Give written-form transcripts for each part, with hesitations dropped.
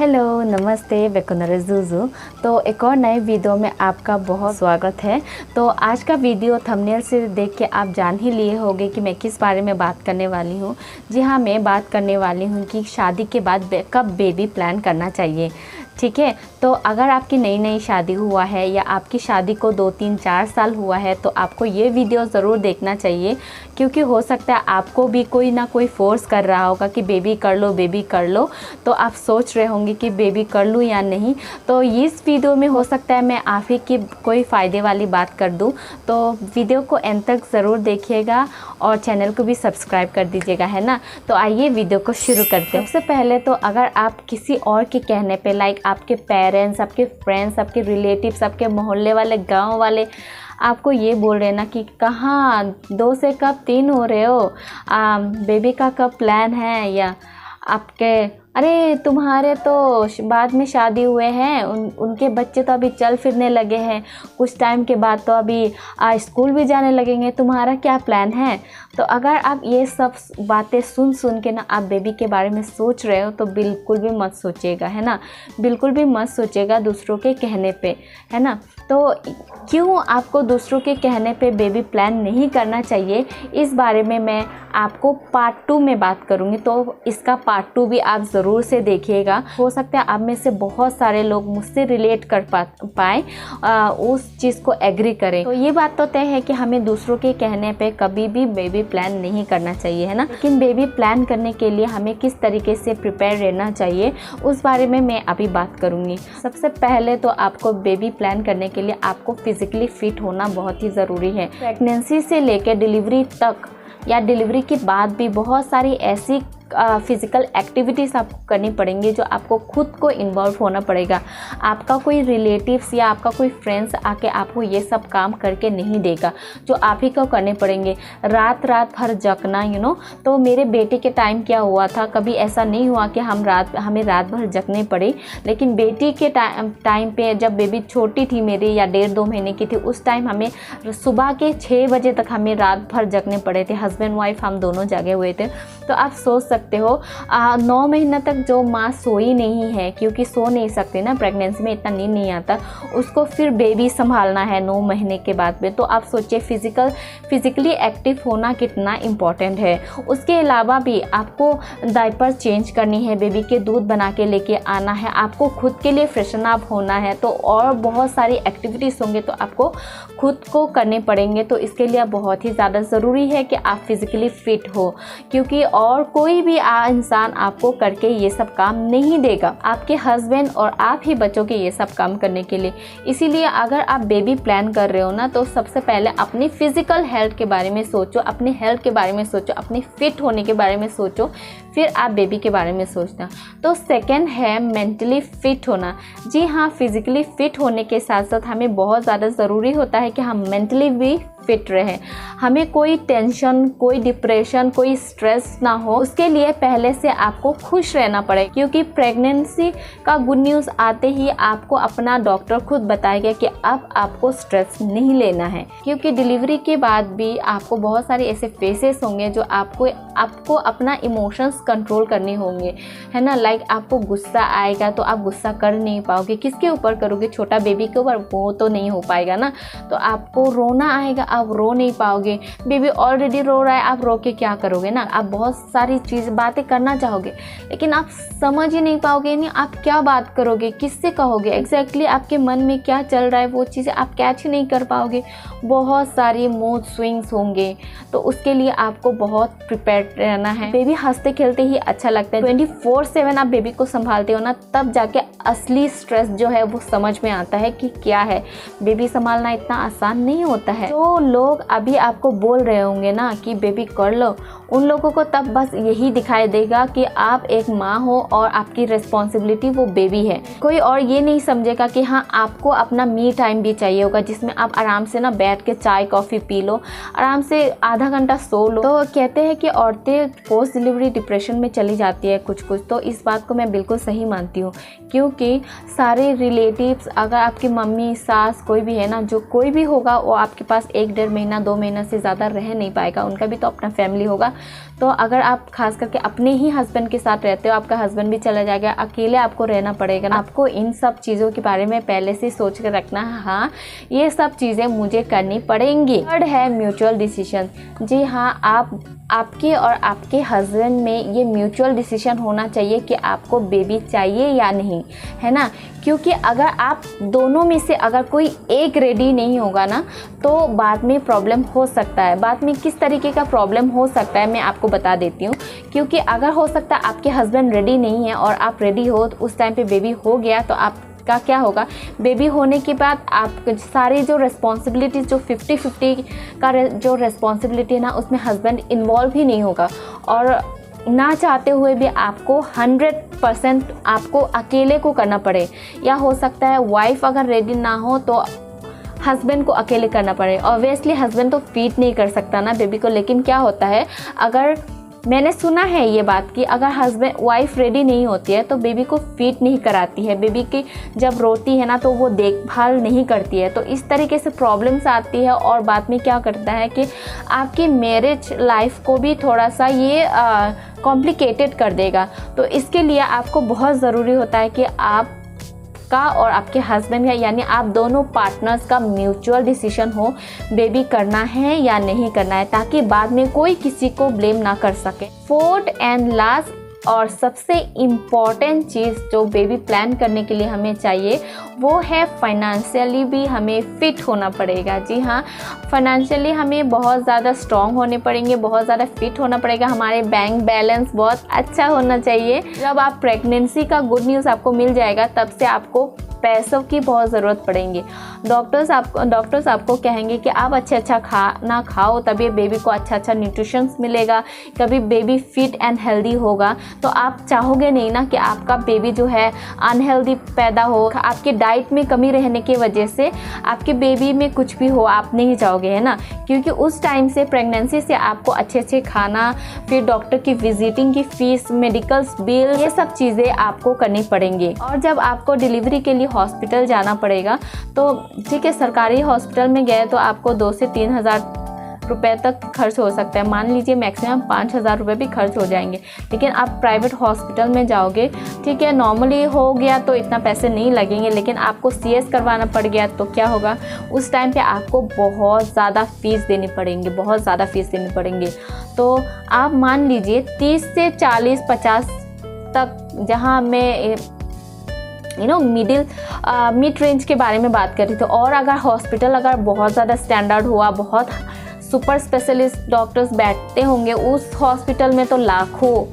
Hello नमस्ते बेकुनरे जूजू। तो एक और नए वीडियो में आपका बहुत स्वागत है। तो आज का वीडियो थंबनेल से देख के आप जान ही लिए होंगे कि मैं किस बारे में बात करने वाली हूँ। जी हाँ, मैं बात करने वाली हूँ कि शादी के बाद कब बेबी प्लान करना चाहिए। ठीक है, तो अगर आपकी नई शादी हुआ है या आपकी शादी को 2-3-4 साल हुआ है तो आपको ये वीडियो ज़रूर देखना चाहिए, क्योंकि हो सकता है आपको भी कोई ना कोई फोर्स कर रहा होगा कि बेबी कर लो बेबी कर लो। तो आप सोच रहे होंगे कि बेबी कर लूँ या नहीं। तो इस वीडियो में हो सकता है मैं आप ही की कोई फ़ायदे वाली बात कर दूँ। तो वीडियो को एंड तक ज़रूर देखिएगा और चैनल को भी सब्सक्राइब कर दीजिएगा, है ना। तो आइए वीडियो को शुरू करते हैं। सबसे पहले तो अगर आप किसी और के कहने पे, लाइक आपके पेरेंट्स, आपके फ्रेंड्स, आपके रिलेटिव्स, आपके मोहल्ले वाले, गांव वाले आपको ये बोल रहे ना कि कहाँ 2 से कब 3 हो रहे हो, बेबी का कब प्लान है, या आपके अरे तुम्हारे तो बाद में शादी हुए हैं, उनके बच्चे तो अभी चल फिरने लगे हैं, कुछ टाइम के बाद तो अभी स्कूल भी जाने लगेंगे, तुम्हारा क्या प्लान है। तो अगर आप ये सब बातें सुन के ना आप बेबी के बारे में सोच रहे हो तो बिल्कुल भी मत सोचिएगा, है ना। बिल्कुल भी मत सोचिएगा दूसरों के कहने पे, है ना। तो क्यों आपको दूसरों के कहने पे बेबी प्लान नहीं करना चाहिए, इस बारे में मैं आपको पार्ट 2 में बात करूँगी। तो इसका पार्ट 2 भी आप ज़रूर से देखिएगा। हो सकता है आप में से बहुत सारे लोग मुझसे रिलेट कर पाए, उस चीज़ को एग्री करें। तो ये बात तो तय है कि हमें दूसरों के कहने पे कभी भी बेबी प्लान नहीं करना चाहिए, है ना। लेकिन बेबी प्लान करने के लिए हमें किस तरीके से प्रिपेयर रहना चाहिए उस बारे में मैं अभी बात करूँगी। सबसे पहले तो आपको बेबी प्लान करने के लिए आपको फिजिकली फिट होना बहुत ही ज़रूरी है। प्रेगनेंसी से लेकर डिलीवरी तक या डिलीवरी के बाद भी बहुत सारी ऐसी फिज़िकल एक्टिविटीज़ आपको करनी पड़ेंगी जो आपको खुद को इन्वॉल्व होना पड़ेगा। आपका कोई रिलेटिव्स या आपका कोई फ्रेंड्स आके आपको ये सब काम करके नहीं देगा, जो आप ही को करने पड़ेंगे। रात भर जगना, तो मेरे बेटे के टाइम क्या हुआ था, कभी ऐसा नहीं हुआ कि हमें रात भर जगने पड़े। लेकिन बेटी के टाइम पे, जब बेबी छोटी थी मेरी या 1.5-2 महीने की थी, उस टाइम हमें सुबह के 6 बजे तक हमें रात भर जगने पड़े थे। हस्बैंड वाइफ हम दोनों जगे हुए थे। तो आप सोच सकते हो 9 महीना तक जो माँ सोई नहीं है, क्योंकि सो नहीं सकती ना, प्रेगनेंसी में इतना नींद नहीं आता, उसको फिर बेबी संभालना है 9 महीने के बाद में। तो आप सोचिए फिजिकली एक्टिव होना कितना इम्पॉर्टेंट है। उसके अलावा भी आपको डायपर चेंज करनी है, बेबी के दूध बना के लेके आना है, आपको खुद के लिए फ्रेशन अप होना है। तो और बहुत सारी एक्टिविटीज़ होंगे तो आपको खुद को करने पड़ेंगे। तो इसके लिए बहुत ही ज़्यादा ज़रूरी है कि आप फिज़िकली फिट हो, क्योंकि और कोई भी इंसान आपको करके ये सब काम नहीं देगा। आपके हस्बैंड और आप ही बचोगे ये सब काम करने के लिए। इसीलिए अगर आप बेबी प्लान कर रहे हो ना, तो सबसे पहले अपनी फिजिकल हेल्थ के बारे में सोचो, अपने हेल्थ के बारे में सोचो, अपने फिट होने के बारे में सोचो, फिर आप बेबी के बारे में सोचना। तो सेकंड है मेंटली फिट होना। जी हाँ, फिजिकली फिट होने के साथ साथ हमें बहुत ज़्यादा ज़रूरी होता है कि हम मेंटली भी फिट रहे। हमें कोई टेंशन, कोई डिप्रेशन, कोई स्ट्रेस ना हो, उसके लिए पहले से आपको खुश रहना पड़े। क्योंकि प्रेगनेंसी का गुड न्यूज़ आते ही आपको अपना डॉक्टर खुद बताएगा कि अब आपको स्ट्रेस नहीं लेना है। क्योंकि डिलीवरी के बाद भी आपको बहुत सारे ऐसे फेसेस होंगे जो आपको अपना इमोशंस कंट्रोल करने होंगे, है ना। लाइक आपको गुस्सा आएगा तो आप गुस्सा कर नहीं पाओगे, किसके ऊपर करोगे, छोटा बेबी के ऊपर, वो तो नहीं हो पाएगा ना। तो आपको रोना आएगा, आप रो नहीं पाओगे। बेबी ऑलरेडी रो रहा है, आप रो के क्या करोगे ना। आप बहुत सारी बातें करना चाहोगे, लेकिन आप समझ ही नहीं पाओगे, नहीं आप क्या बात करोगे, किससे कहोगे, एग्जैक्टली आपके मन में क्या चल रहा है वो चीज़ें आप कैच ही नहीं कर पाओगे। बहुत सारी मूड स्विंग्स होंगे। तो उसके लिए आपको बहुत प्रिपेयर्ड रहना है। बेबी हंसते खेलते ही अच्छा लगता है। 24/7 आप बेबी को संभालते हो ना, तब जाके असली स्ट्रेस जो है वो समझ में आता है कि क्या है। बेबी संभालना इतना आसान नहीं होता है। तो लोग अभी आपको बोल रहे होंगे ना कि बेबी कर लो, उन लोगों को तब बस यही दिखाई देगा कि आप एक माँ हो और आपकी रिस्पॉन्सिबिलिटी वो बेबी है। कोई और ये नहीं समझेगा कि हाँ आपको अपना मी टाइम भी चाहिए होगा, जिसमें आप आराम से ना बैठ के चाय कॉफ़ी पी लो, आराम से आधा घंटा सो लो। तो कहते हैं कि औरतें पोस्ट डिलीवरी डिप्रेशन में चली जाती है कुछ। तो इस बात को मैं बिल्कुल सही मानती हूँ, क्योंकि सारे रिलेटिव्स, अगर आपकी मम्मी, सास, कोई भी है ना, जो कोई भी होगा वो आपके पास 1-1.5 महीना 2 महीना से ज़्यादा रह नहीं पाएगा। उनका भी तो अपना फैमिली होगा। तो अगर आप खास करके अपने ही हस्बैंड के साथ रहते हो, आपका हस्बैंड भी चला जाएगा, अकेले आपको रहना पड़ेगा ना, आपको इन सब चीज़ों के बारे में पहले से सोच कर रखना है, हाँ ये सब चीज़ें मुझे करनी पड़ेंगी। थर्ड है म्यूचुअल डिसीजन। जी हाँ, आपके और आपके हस्बैंड में ये म्यूचुअल डिसीजन होना चाहिए कि आपको बेबी चाहिए या नहीं, है ना। क्योंकि अगर आप दोनों में से अगर कोई एक रेडी नहीं होगा ना, तो बाद में प्रॉब्लम हो सकता है। बाद में किस तरीके का प्रॉब्लम हो सकता है मैं आपको बता देती हूँ। क्योंकि अगर हो सकता है आपके हस्बैंड रेडी नहीं है और आप रेडी हो, तो उस टाइम पे बेबी हो गया, तो आप का क्या होगा, बेबी होने के बाद आप सारी जो रिस्पॉन्सिबिलिटीज़ जो 50-50 का जो रिस्पॉन्सिबिलिटी है ना, उसमें हस्बैंड इन्वॉल्व ही नहीं होगा और ना चाहते हुए भी आपको 100% आपको अकेले को करना पड़े। या हो सकता है वाइफ अगर रेडी ना हो तो हस्बैंड को अकेले करना पड़े। ऑब्वियसली हस्बैंड तो फीड नहीं कर सकता ना बेबी को, लेकिन क्या होता है, अगर मैंने सुना है ये बात कि अगर हस्बैंड वाइफ रेडी नहीं होती है तो बेबी को फीड नहीं कराती है, बेबी की जब रोती है ना तो वो देखभाल नहीं करती है। तो इस तरीके से प्रॉब्लम्स आती है और बाद में क्या करता है कि आपकी मैरिज लाइफ को भी थोड़ा सा ये कॉम्प्लिकेटेड कर देगा। तो इसके लिए आपको बहुत ज़रूरी होता है कि आप का और आपके हस्बैंड का, यानी आप दोनों पार्टनर्स का म्यूचुअल डिसीजन हो बेबी करना है या नहीं करना है, ताकि बाद में कोई किसी को ब्लेम ना कर सके। फोर्थ एंड लास्ट और सबसे इम्पॉर्टेंट चीज़ जो बेबी प्लान करने के लिए हमें चाहिए, वो है फाइनेंशियली भी हमें फिट होना पड़ेगा। जी हाँ, फाइनेंशियली हमें बहुत ज़्यादा स्ट्रॉन्ग होने पड़ेंगे, बहुत ज़्यादा फिट होना पड़ेगा। हमारे बैंक बैलेंस बहुत अच्छा होना चाहिए। जब आप प्रेगनेंसी का गुड न्यूज़ आपको मिल जाएगा, तब से आपको पैसों की बहुत ज़रूरत पड़ेंगी। डॉक्टर्स आपको कहेंगे कि आप अच्छा खाना खाओ, तभी बेबी को अच्छा न्यूट्रिशंस मिलेगा, कभी बेबी फिट एंड हेल्दी होगा। तो आप चाहोगे नहीं ना कि आपका बेबी जो है अनहेल्दी पैदा हो, आपकी डाइट में कमी रहने की वजह से आपके बेबी में कुछ भी हो, आप नहीं चाहोगे, है ना। क्योंकि उस टाइम से प्रेगनेंसी से आपको अच्छे खाना, फिर डॉक्टर की विजिटिंग की फीस, मेडिकल बिल, ये सब चीज़ें आपको करनी पड़ेंगी। और जब आपको डिलीवरी के लिए हॉस्पिटल जाना पड़ेगा, तो ठीक है, सरकारी हॉस्पिटल में गए तो आपको 2 से 3 हज़ार रुपए तक खर्च हो सकता है, मान लीजिए मैक्सिमम 5,000 रुपये भी खर्च हो जाएंगे। लेकिन आप प्राइवेट हॉस्पिटल में जाओगे, ठीक है, नॉर्मली हो गया तो इतना पैसे नहीं लगेंगे, लेकिन आपको CS करवाना पड़ गया तो क्या होगा, उस टाइम पे आपको बहुत ज़्यादा फीस देनी पड़ेंगी, बहुत ज़्यादा फीस देनी पड़ेंगी। तो आप मान लीजिए 30 से 40-50 तक, जहाँ मैं मिड रेंज के बारे में बात कर रही थी। और अगर हॉस्पिटल अगर बहुत ज़्यादा स्टैंडर्ड हुआ, बहुत सुपर स्पेशलिस्ट डॉक्टर्स बैठते होंगे, उस हॉस्पिटल में तो लाखों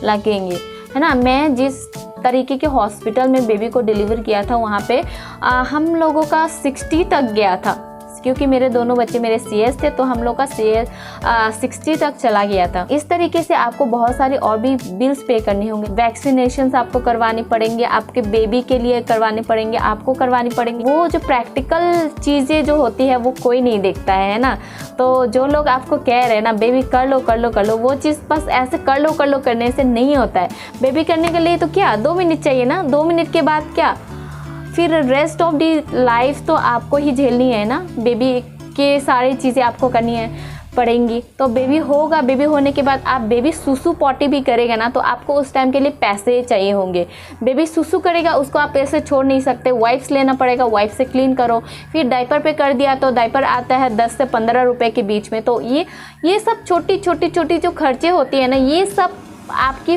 लगेंगे, है ना। मैं जिस तरीके के हॉस्पिटल में बेबी को डिलीवर किया था, वहाँ पे हम लोगों का 60 तक गया था। क्योंकि मेरे दोनों बच्चे मेरे CS थे, तो हम लोग का CS 60 तक चला गया था। इस तरीके से आपको बहुत सारी और भी बिल्स पे करने होंगे। वैक्सीनेशंस आपको करवानी पड़ेंगे, आपके बेबी के लिए करवाने पड़ेंगे, आपको करवानी पड़ेंगे। वो जो प्रैक्टिकल चीज़ें जो होती है वो कोई नहीं देखता है ना। तो जो लोग आपको कह रहे हैं ना बेबी कर लो, वो चीज़ बस ऐसे कर लो करने से नहीं होता है। बेबी करने के लिए तो क्या 2 मिनट चाहिए ना, 2 मिनट के बाद क्या, फिर रेस्ट ऑफ दी लाइफ तो आपको ही झेलनी है ना। बेबी के सारी चीज़ें आपको करनी पड़ेंगी। तो बेबी होगा, बेबी होने के बाद आप बेबी सुसु पॉटी भी करेगा ना, तो आपको उस टाइम के लिए पैसे चाहिए होंगे। बेबी सुसु करेगा, उसको आप ऐसे छोड़ नहीं सकते, वाइप्स लेना पड़ेगा, वाइप से क्लीन करो। फिर डायपर पे कर दिया तो डायपर आता है 10 से 15 रुपए के बीच में। तो ये सब छोटी जो खर्चे होती है ना, ये सब आपकी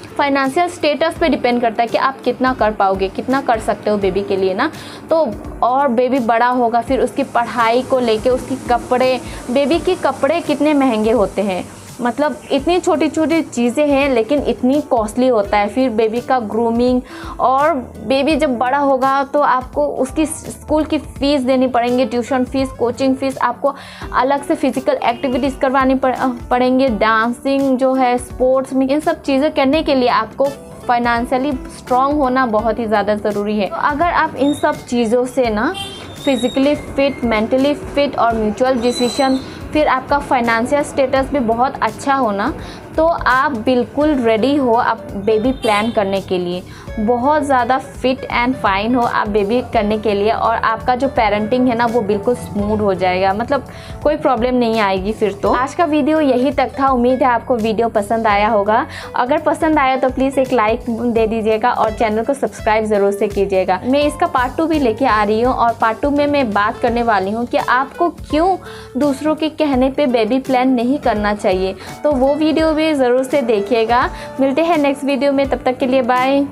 फाइनेंशियल स्टेटस पे डिपेंड करता है कि आप कितना कर पाओगे, कितना कर सकते हो बेबी के लिए ना। तो और बेबी बड़ा होगा, फिर उसकी पढ़ाई को लेके, उसकी कपड़े, बेबी के कपड़े कितने महंगे होते हैं, मतलब इतनी छोटी चीज़ें हैं लेकिन इतनी कॉस्टली होता है। फिर बेबी का ग्रूमिंग, और बेबी जब बड़ा होगा तो आपको उसकी स्कूल की फ़ीस देनी पड़ेंगी, ट्यूशन फ़ीस, कोचिंग फ़ीस, आपको अलग से फिज़िकल एक्टिविटीज़ करवानी पड़ेंगे, डांसिंग जो है, स्पोर्ट्स में, इन सब चीज़ें करने के लिए आपको फाइनेंशियली स्ट्रॉन्ग होना बहुत ही ज़्यादा ज़रूरी है। अगर आप इन सब चीज़ों से ना फिज़िकली फिट, मेंटली फिट और म्यूचुअल डिसीजन फिर आपका फाइनेंशियल स्टेटस भी बहुत अच्छा होना, तो आप बिल्कुल रेडी हो आप बेबी प्लान करने के लिए। बहुत ज़्यादा फिट एंड फाइन हो आप बेबी करने के लिए, और आपका जो पेरेंटिंग है ना वो बिल्कुल स्मूथ हो जाएगा, मतलब कोई प्रॉब्लम नहीं आएगी फिर। तो आज का वीडियो यही तक था। उम्मीद है आपको वीडियो पसंद आया होगा। अगर पसंद आया तो प्लीज़ एक लाइक दे दीजिएगा और चैनल को सब्सक्राइब ज़रूर से कीजिएगा। मैं इसका पार्ट 2 भी लेके आ रही हूँ, और पार्ट 2 में मैं बात करने वाली हूँ कि आपको क्यों दूसरों के कहने पे बेबी प्लान नहीं करना चाहिए। तो वो वीडियो भी ज़रूर से देखिएगा। मिलते हैं नेक्स्ट वीडियो में, तब तक के लिए बाय।